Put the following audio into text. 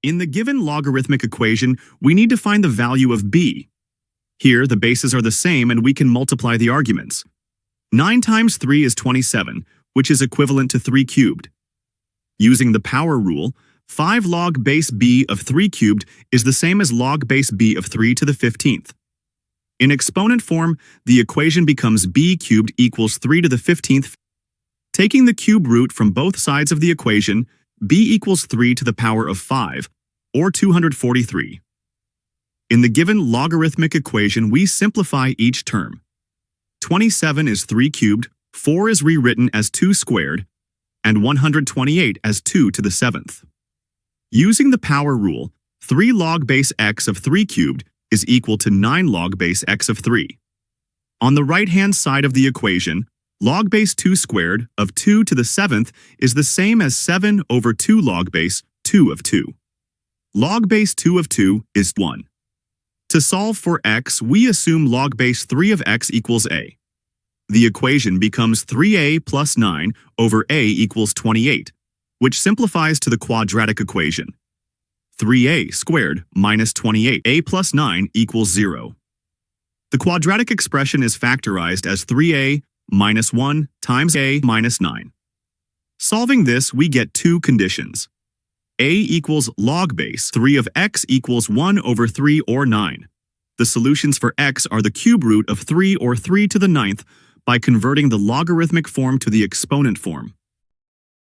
In the given logarithmic equation, we need to find the value of b. Here, the bases are the same and we can multiply the arguments. 9 times 3 is 27, which is equivalent to 3 cubed. Using the power rule, 5 log base b of 3 cubed is the same as log base b of 3 to the 15th. In exponent form, the equation becomes b cubed equals 3 to the 15th. Taking the cube root from both sides of the equation, b equals 3 to the power of 5, or 243. In the given logarithmic equation, we simplify each term. 27 is 3 cubed, 4 is rewritten as 2 squared, and 128 as 2 to the 7th. Using the power rule, 3 log base x of 3 cubed is equal to 9 log base x of 3. On the right-hand side of the equation, log base 2 squared of 2 to the 7th is the same as 7 over 2 log base 2 of 2. Log base 2 of 2 is 1. To solve for x, we assume log base 3 of x equals a. The equation becomes 3a plus 9 over a equals 28, which simplifies to the quadratic equation. 3a squared minus 28a plus 9 equals 0. The quadratic expression is factorized as 3a minus 1 times a minus 9. Solving this, we get two conditions. A equals log base 3 of x equals 1 over 3 or 9. The solutions for x are the cube root of 3 or 3 to the 9th by converting the logarithmic form to the exponent form.